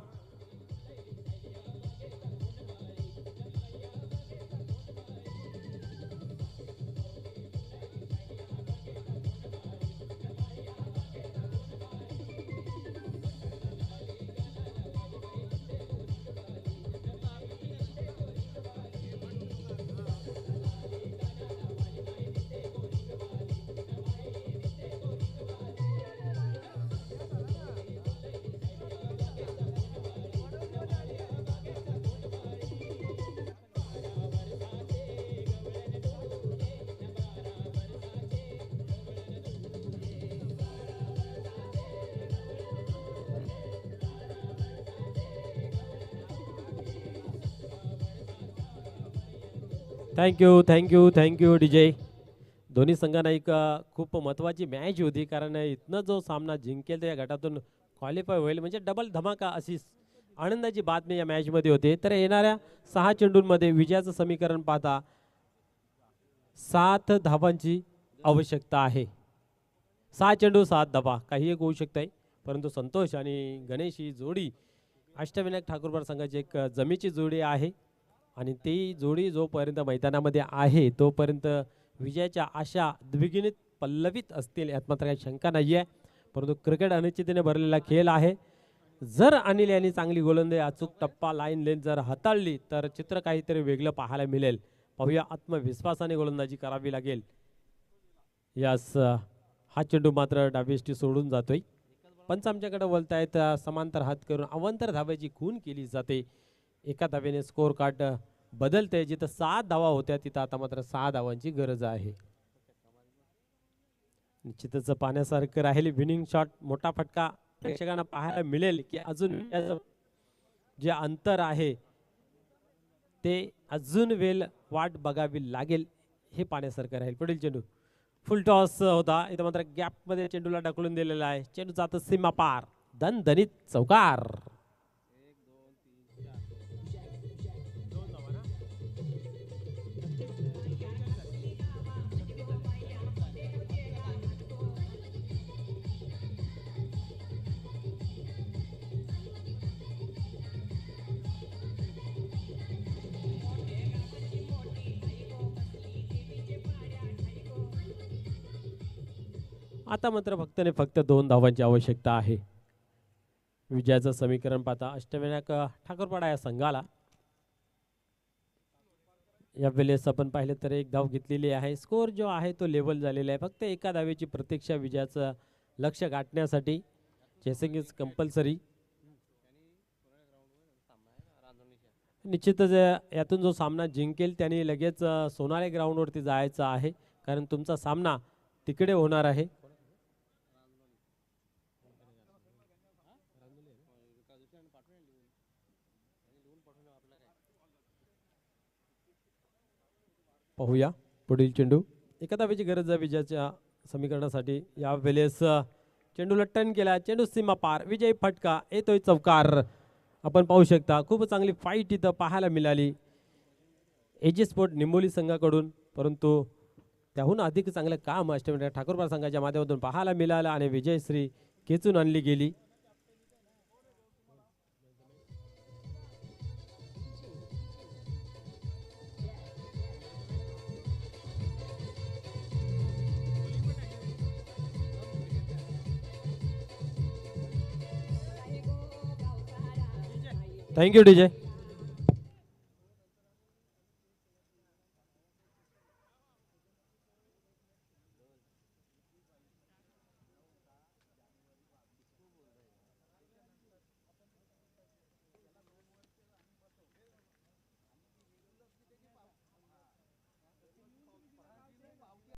Thank you DJ. दोन्ही संघांना एक खूप महत्त्वाची मॅच होती, कारण इथनं जो सामना जिंकेल तर या गटातून क्वालिफाय होईल, म्हणजे डबल धमाका अशी आनंदाची बातमी या मॅचमध्ये होते. तर येणाऱ्या 6 चेंडूंमध्ये विजयाचं समीकरण पाहता 7 धावांची आवश्यकता आहे. 6 चेंडू 7 धावा, काही एक होऊ शकतंय. परंतु संतोष आणि गणेश ही जोडी अष्टविनायक ठाकूरबार संघाची एक जमेची जोडी आहे आणि ती जोडी जोपर्यंत मैदानामध्ये आहे तोपर्यंत विजयाच्या आशा द्विगुणित पल्लवित असतील यात मात्र काही शंका नाही आहे. परंतु क्रिकेट अनिश्चिततेने भरलेला खेळ आहे. जर अनिल यांनी चांगली गोलंदाजी अचूक टप्पा लाईन लेन जर हाताळली तर चित्र काहीतरी वेगळं पाहायला मिळेल. पाहूया, आत्मविश्वासाने गोलंदाजी करावी लागेल. यास हा चेंडू मात्र डावीष्टी सोडून जातोय. पंच आमच्याकडे बोलतायत समांतर हात करून अवांतर धाब्याची खून केली जाते. एका धावेने स्कोर कार्ड बदलते. जिथं 7 धावा होत्या तिथं आता मात्र 6 धावांची गरज आहे. निश्चितच पाहण्यासारखं राहील. विनिंग शॉट, मोठा फटका प्रेक्षकांना पाहायला मिळेल की अजून जे अंतर आहे ते अजून वेळ वाट बघावी लागेल, हे पाहण्यासारखं राहील. पुढील चेंडू फुल टॉस होता, इथं मात्र गॅप मध्ये चेंडूला ढकलून दिलेला आहे. चेंडू जातो सीमा पार, दणदणीत चौकार. आता मात्र फक्त 2 धावांची आवश्यकता आहे. विजयाचं समीकरण पाहता अष्टविनायक ठाकूरपाडा या संघाला या वेळेस आपण पाहिलं तर 1 धाव घेतलेली आहे. स्कोर जो आहे तो लेवल झालेला आहे. फक्त एका धावेची प्रतीक्षा विजयाचं लक्ष गाठण्यासाठी. Chasing is compulsory. निश्चितच यातून जो सामना जिंकेल त्याने लगेच सोनाळे ग्राउंडवरती जायचं आहे, कारण तुमचा सामना तिकडे होणार आहे. पाहूया पुढील चेंडू. एका धावेची गरज आहे विजयाच्या समीकरणासाठी. या वेळेस चेंडूला टर्न केला, चेंडू सीमा पार, विजयी फटका, येतोय चौकार. आपण पाहू शकता खूप चांगली फाईट इथं पाहायला मिळाली एजी स्पोर्ट निंबोली संघाकडून. परंतु त्याहून अधिक चांगलं काम अष्टविनायक ठाकूरपाडा संघाच्या माध्यमातून पाहायला मिळालं आणि विजयश्री खेचून आणली गेली. Thank you DJ.